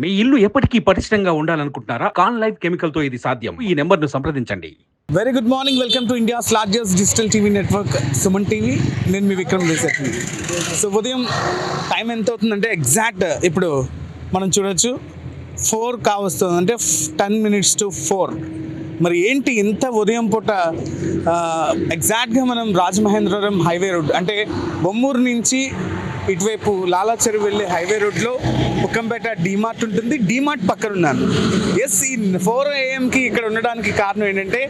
మీ ఇల్లు ఎప్పటికీ పటిష్టంగా ఉండాలనుకుంటున్నారా? కాన్ లైఫ్ కెమికల్ తో ఇది సాధ్యం. ఈ నెంబర్ను సంప్రదించండి. Very good morning, welcome to India's largest digital TV network Suman TV. నేను మీ విక్రమ్ దేశెట్టి. సో ఉదయం టైం ఎంత అవుతుందంటే ఎగ్జాక్ట్ ఇప్పుడు మనం చూడొచ్చు 4 కావస్తుంది, అంటే 10 minutes to 4. మరి ఏంటి ఇంత ఉదయం పూట ఎగ్జాక్ట్గా మనం రాజమహేంద్రవరం హైవే రోడ్, అంటే బొమ్మూరు నుంచి ఇటువైపు లాలా చెరువు వెళ్ళే హైవే రోడ్లో ఉక్కంపేట డీమార్ట్ ఉంటుంది. డీమార్ట్ పక్కన ఉన్నాను. ఎస్, ఈ 4 AM ఇక్కడ ఉండడానికి కారణం ఏంటంటే,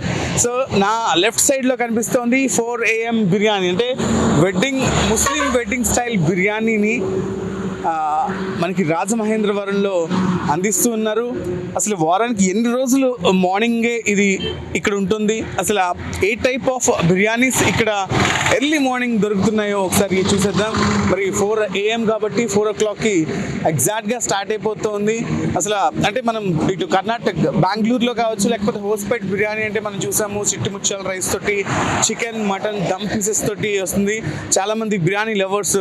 సో నా లెఫ్ట్ సైడ్లో కనిపిస్తోంది 4 AM బిర్యానీ, అంటే ముస్లిం వెడ్డింగ్ స్టైల్ బిర్యానీని మనకి రాజమహేంద్రవరంలో అందిస్తూ ఉన్నారు. అసలు వారానికి ఎన్ని రోజులు మార్నింగే ఇది ఇక్కడ ఉంటుంది, అసలు ఏ టైప్ ఆఫ్ బిర్యానీస్ ఇక్కడ ఎర్లీ మార్నింగ్ దొరుకుతున్నాయో ఒకసారి చూసేద్దాం. మరి 4 AM కాబట్టి 4 o'clockకి ఎగ్జాక్ట్గా స్టార్ట్ అయిపోతుంది. అసలు అంటే మనం ఇటు కర్ణాటక బెంగళూరులో కావచ్చు, లేకపోతే హోస్పేట్ బిర్యానీ అంటే మనం చూసాము చిట్టుముచ్చల రైస్ తోటి, చికెన్ మటన్ దమ్ పీసెస్ తోటి వస్తుంది. చాలామంది biryani lovers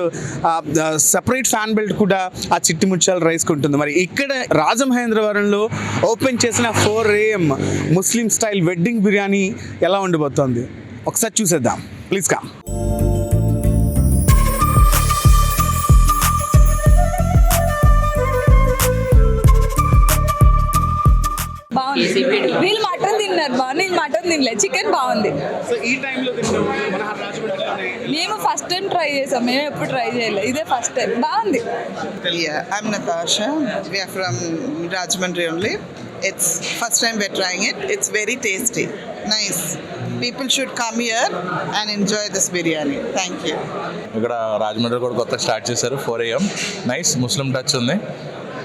separate fan belt కూడా ఆ చిట్టుముచ్చల రైస్కి ఉంటుంది. మరి ఇక్కడ రాజమహేంద్రవరంలో ఓపెన్ చేసిన 4 AM Muslim style wedding biryani ఎలా ఉండబోతోంది ఒకసారి చూసేద్దాం. Please come. బాగుంది. వీళ్ళు మటన్ తిన్నారు, నేను మటన్ తినలేదు, చికెన్ బాగుంది. సో ఈ టైంలో మేము ఫస్ట్ టైం ట్రై చేసాం, మేము ఎప్పుడు ట్రై చేయలేదు, ఇదే ఫస్ట్ టైం. బాగుంది. Yeah, I'm Natasha. We are from Rajahmundry only. It's first time we're trying it. It's very tasty. Nice. People should come here and enjoy this biryani. Thank you. ఇక్కడ రాజమండ్రి కూడా కొత్త start చేశారు 4 AM. Nice ముస్లిం touch ఉంది.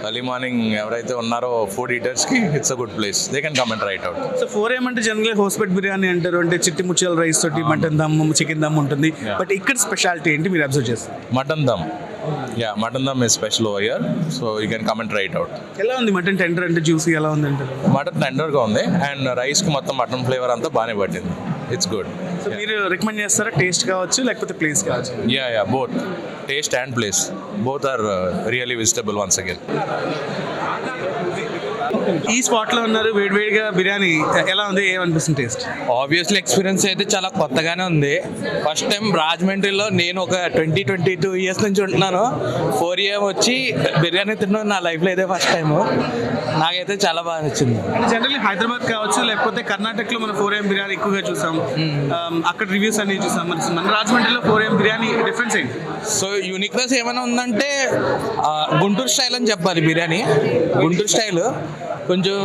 Early morning ఎవరైతే ఉన్నారో food ఈటర్స్కి it's a good place. They can come and try it out. So 4 AM అంటే జనరల్గా హోస్పేట్ బిర్యానీ అంటారు, అంటే చిట్టుముచ్చల రైస్ తోటి మటన్ దమ్ చికెన్ దమ్ ఉంటుంది. బట్ ఇక్కడ స్పెషాలిటీ ఏంటి మీరు అబ్జర్వ్ చేస్తారు? Mutton dum. Ya, mutton dum is special over here. So you can come and try it out. ఎలా ఉంది మటన్? టెండర్ అంటే జ్యూసీ ఎలా ఉంది అంటారు? మటన్ టెండర్గా ఉంది అండ్ రైస్కి మొత్తం మటన్ ఫ్లేవర్ అంతా బాగానే పట్టింది. It's good. సో మీరు రికమెండ్ చేస్తారా? టేస్ట్ కావచ్చు లేకపోతే ప్లేస్ కావచ్చు? Yeah both taste and place both are really visitable once again. ఈ స్పాట్లో ఉన్నారు, వేడివేడిగా బిర్యానీ ఎలా ఉంది, ఏమనిపిస్తుంది టేస్ట్? ఆబ్వియస్లీ ఎక్స్పీరియన్స్ అయితే చాలా కొత్తగానే ఉంది. ఫస్ట్ టైం రాజమండ్రిలో నేను ఒక 22 years నుంచి ఉంటున్నాను. 4 AM వచ్చి బిర్యానీ తిన్నాను నా లైఫ్లో ఇదే ఫస్ట్ టైం. నాకైతే చాలా బాగా నచ్చింది. జనరల్లీ హైదరాబాద్ కావచ్చు లేకపోతే కర్ణాటకలో మనం 4 AM బిర్యానీ ఎక్కువగా చూసాం, అక్కడ రివ్యూస్ అన్ని చూసాం. మన రాజమండ్రిలో 4 AM బిర్యానీ డిఫరెన్స్ ఏంటి? సో యూనిక్నెస్ ఏమైనా ఉందంటే గుంటూరు స్టైల్ అని చెప్పాలి. బిర్యానీ గుంటూరు స్టైల్, కొంచెం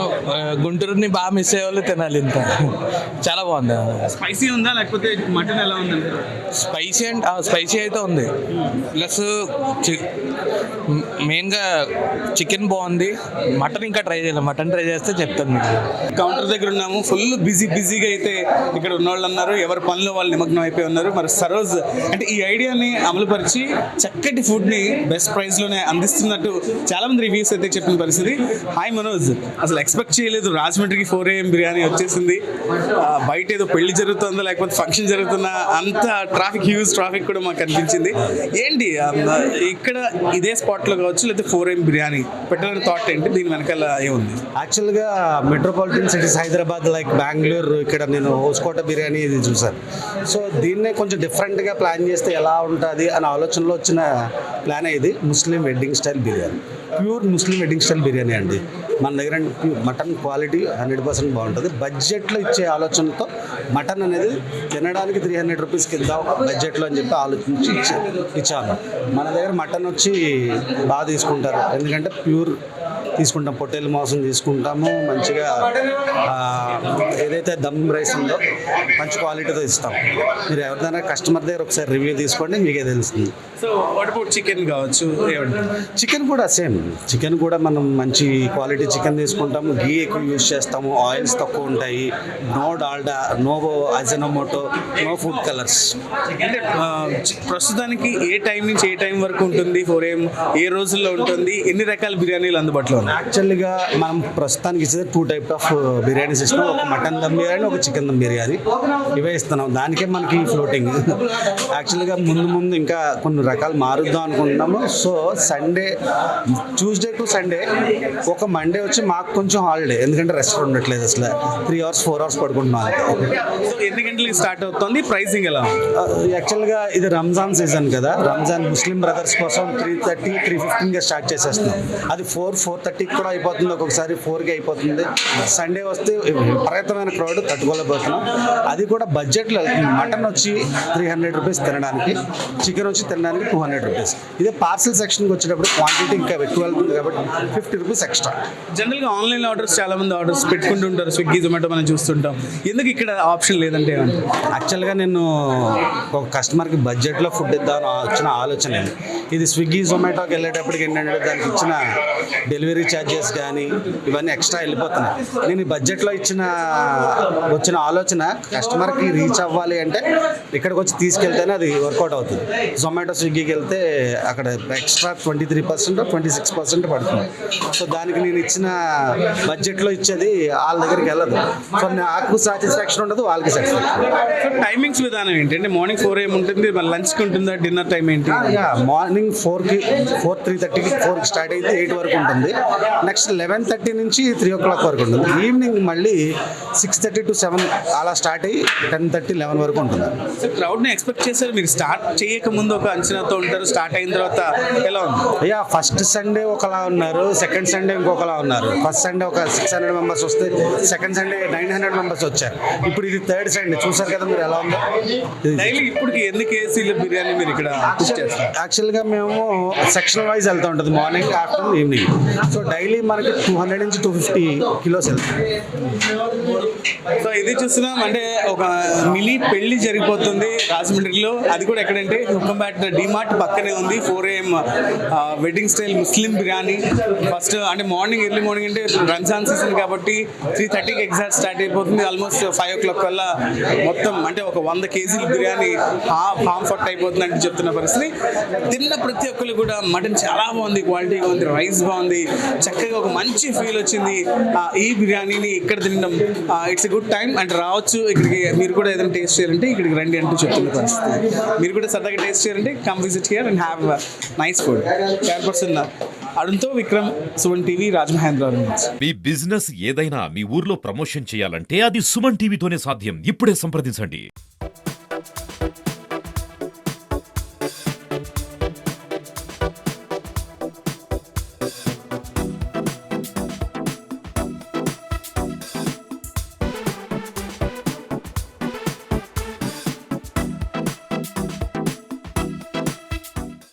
గుంటూరుని బాగా మిస్ అయ్యే వాళ్ళు తినాలి. ఇంత చాలా బాగుంది. స్పైసీ ఉందా లేకపోతే మటన్ ఎలా ఉందండి? స్పైసీ అండ్ స్పైసీ అయితే ఉంది, ప్లస్ మెయిన్గా చికెన్ బాగుంది. మటన్ ఇంకా ట్రై చేయలేదు, మటన్ ట్రై చేస్తే చెప్తాను మీకు. కౌంటర్ దగ్గర ఉన్నాము, ఫుల్ బిజీగా అయితే ఇక్కడ ఉన్నవాళ్ళు అన్నారు, ఎవరి పనిలో వాళ్ళు నిమగ్నం అయిపోయి ఉన్నారు. మరి సరోజ్ అంటే ఈ ఐడియాని అమలుపరిచి చక్కటి ఫుడ్ని బెస్ట్ ప్రైస్లోనే అందిస్తున్నట్టు చాలామంది రివ్యూస్ అయితే చెప్పిన పరిస్థితి. హాయ్ మనోజ్, అసలు ఎక్స్పెక్ట్ చేయలేదు రాజమండ్రికి 4 AM బిర్యానీ వచ్చేసింది. బయట ఏదో పెళ్లి జరుగుతుందో లేకపోతే ఫంక్షన్ జరుగుతున్నా అంత హ్యూజ్ ట్రాఫిక్ కూడా మాకు కనిపించింది. ఏంటి ఇక్కడ ఇదే స్పాట్లో కావచ్చు లేకపోతే 4 AM బిర్యానీ పెట్టాలని థాట్ ఏంటి? దీని వెనకాల ఏముంది? యాక్చువల్గా metropolitan cities Hyderabad like Bengaluru, ఇక్కడ నేను హోస్కోట బిర్యానీ ఇది చూసాను. సో దీన్నే కొంచెం డిఫరెంట్గా ప్లాన్ చేస్తే ఎలా ఉంటుంది అనే ఆలోచనలో వచ్చిన ప్లానే ఇది ముస్లిం వెడ్డింగ్ స్టైల్ బిర్యానీ. ప్యూర్ ముస్లిం వెడ్డింగ్ స్టైల్ బిర్యానీ అండి. మన దగ్గర మటన్ క్వాలిటీ 100% బాగుంటుంది. బడ్జెట్లో ఇచ్చే ఆలోచనతో మటన్ అనేది తినడానికి 300 రూపీస్కి ఇద్దాం బడ్జెట్లో అని చెప్పి ఆలోచించి ఇచ్చాను. మన దగ్గర మటన్ వచ్చి బాగా తీసుకుంటారు, ఎందుకంటే ప్యూర్ తీసుకుంటాం, పొట్టేలు మాంసం తీసుకుంటాము. మంచిగా ఏదైతే దమ్ రైస్ ఉందో మంచి క్వాలిటీతో ఇస్తాం. మీరు ఎవరిదైనా కస్టమర్ దగ్గర ఒకసారి రివ్యూ తీసుకోండి, మీకే తెలుస్తుంది. సో వాట్ అబౌట్ చికెన్ కావచ్చు? చికెన్ కూడా సేమ్, చికెన్ కూడా మనం మంచి క్వాలిటీ చికెన్ తీసుకుంటాము. గీ ఎక్కువ యూజ్ చేస్తాము, ఆయిల్స్ తక్కువ ఉంటాయి, no Dalda, no Ajinomoto, no food colours. అంటే ప్రస్తుతానికి ఏ టైం నుంచి ఏ టైం వరకు ఉంటుంది 4 AM? ఏ రోజుల్లో ఉంటుంది? ఎన్ని రకాల బిర్యానీలు అందుబాటులో? యాక్చువల్గా మనం ప్రస్తుతానికి ఇచ్చేది 2 టైప్ ఆఫ్ బిర్యానీస్ ఇస్తున్నాం. ఒక మటన్ దమ్ బిర్యానీ, ఒక చికెన్ దమ్ బిర్యానీ, ఇవే ఇస్తున్నాం. దానికే మనకి ఫ్లోటింగ్. యాక్చువల్గా ముందు ఇంకా కొన్ని రకాలు మారుద్దాం అనుకుంటున్నాము. So Sunday, Tuesday to Sunday, ఒక మండే వచ్చి మాకు కొంచెం హాలిడే, ఎందుకంటే రెస్ట్ ఉండట్లేదు అసలు. 3 hours 4 hours పడుకుంటున్నాం. సో ఎన్ని గంటలకి స్టార్ట్ అవుతుంది, ప్రైసింగ్ ఎలా? యాక్చువల్గా ఇది రంజాన్ సీజన్ కదా, రంజాన్ ముస్లిం బ్రదర్స్ కోసం 3:30 3:15గా స్టార్ట్ చేసేస్తున్నాం. అది 4:30కి కూడా అయిపోతుంది, ఒక్కొక్కసారి 4కి అయిపోతుంది. సండే వస్తే విపరీతమైన క్రౌడ్, తట్టుకోలేకపోతున్నాం. అది కూడా బడ్జెట్లో వెళ్తుంది. మటన్ వచ్చి 300 రూపీస్ తినడానికి, చికెన్ వచ్చి తినడానికి 200 రూపీస్. ఇదే పార్సల్ సెక్షన్కి వచ్చేటప్పుడు క్వాంటిటీ ఇంకా ఎక్కువ వెళ్తుంది కాబట్టి 50 రూపీస్ ఎక్స్ట్రా. జనరల్గా ఆన్లైన్ ఆర్డర్స్ చాలా మంది ఆర్డర్స్ పెట్టుకుంటుంటారు, స్విగ్గీ జొమాటో మనం చూస్తుంటాం. ఎందుకు ఇక్కడ ఆప్షన్ లేదంటే? యాక్చువల్గా నేను ఒక కస్టమర్కి బడ్జెట్లో ఫుడ్ ఇద్దామని వచ్చిన ఆలోచన ఇది. ఇది స్విగ్గీ జొమాటోకి వెళ్ళేటప్పటికి ఏంటంటే దానికి ఇచ్చిన డెలివరీ ఛార్జెస్ కానీ ఇవన్నీ ఎక్స్ట్రా వెళ్ళిపోతున్నాయి. నేను ఈ బడ్జెట్లో వచ్చిన ఆలోచన కస్టమర్కి రీచ్ అవ్వాలి అంటే ఇక్కడికి వచ్చి తీసుకెళ్తేనే అది వర్కౌట్ అవుతుంది. జొమాటో స్విగ్గీకి వెళ్తే అక్కడ ఎక్స్ట్రా 23% 26% పడుతుంది. సో దానికి నేను ఇచ్చిన బడ్జెట్లో ఇచ్చేది వాళ్ళ దగ్గరికి వెళ్ళదు. సో నాకు సాటిస్ఫాక్షన్ ఉండదు, వాళ్ళకి సాటిస్ఫాక్షన్. సో టైమింగ్స్ విధానం ఏంటంటే మార్నింగ్ 4 AM ఉంటుంది, మరి లంచ్కి ఉంటుందా, డిన్నర్ టైం ఏంటి? మార్నింగ్ 3:30కి 4కి స్టార్ట్ అయితే 8 వరకు ఉంటుంది. నెక్స్ట్ 11:30 నుంచి 3 o'clock వరకు ఉంటుంది. ఈవినింగ్ మళ్ళీ 6:30 to 7 అలా స్టార్ట్ అయ్యి 10:30 11 వరకు ఉంటుంది. సో క్రౌడ్ని ఎక్స్పెక్ట్ చేశారు మీరు? స్టార్ట్ చేయక ముందు ఒక అంచనాతో ఉంటారు, స్టార్ట్ అయిన తర్వాత ఎలా ఉంది? అయ్యా, ఫస్ట్ సండే ఒకలా ఉన్నారు, సెకండ్ సండే ఇంకొకలా ఉన్నారు. ఫస్ట్ సండే ఒక 600 మెంబర్స్ వస్తే సెకండ్ సండే 900 మెంబర్స్ వచ్చారు. ఇప్పుడు ఇది థర్డ్ సండే, చూసారు కదా మీరు ఎలా ఉందో. డైలీ ఇప్పటికి ఎన్ని కేజీల బిర్యానీ మీరు ఇక్కడ కుక్ చేస్తారు? యాక్చువల్గా మేము సెక్షన్ వైజ్ వెళ్తూ ఉంటుంది, morning, afternoon, evening. So daily మనకి 200 నుంచి 250 కిలోస్ వెళ్తాయి. సో ఇది చూస్తున్నాం అంటే ఒక మినీ పెళ్లి జరిగిపోతుంది రాజమండ్రిలో. అది కూడా ఎక్కడంటే హుకంపేట డిమార్ట్ పక్కనే ఉంది. 4 AM wedding style Muslim biryani. First అంటే మార్నింగ్, ఎర్లీ మార్నింగ్ అంటే రంజాన్ సీజన్ కాబట్టి 3:30కి ఎగ్జాక్ట్ స్టార్ట్ అయిపోతుంది. ఆల్మోస్ట్ 5 o'clock కల్లా మొత్తం అంటే ఒక 100 కేజీల బిర్యానీ హాఫ్ అయిపోతుంది అంటే చెప్తున్న పరిస్థితి. తిన్న ప్రతి ఒక్కరు కూడా మటన్ చాలా బాగుంది, క్వాలిటీగా ఉంది, రైస్ బాగుంది, చక్కగా ఒక మంచి ఫీల్ వచ్చింది. ఈ బిర్యానీని ఇక్కడ తినడం ఇట్స్ ఎ గుడ్ టైం. అంటే రావచ్చు ఇక్కడికి, మీరు కూడా ఏదైనా టేస్ట్ చేయాలంటే ఇక్కడికి రండి అంటూ చెప్తున్న పరిస్థితి. మీరు కూడా సరదాగా టేస్ట్ చేయాలంటే come visit here and have nice food. Chairperson అరుణ్తో విక్రమ్, సుమన్ టీవీ, రాజమహేంద్రవరం నుంచి. మీ బిజినెస్ ఏదైనా మీ ఊర్లో ప్రమోషన్ చేయాలంటే అది సుమన్ టీవీతోనే సాధ్యం. ఇప్పుడే సంప్రదించండి.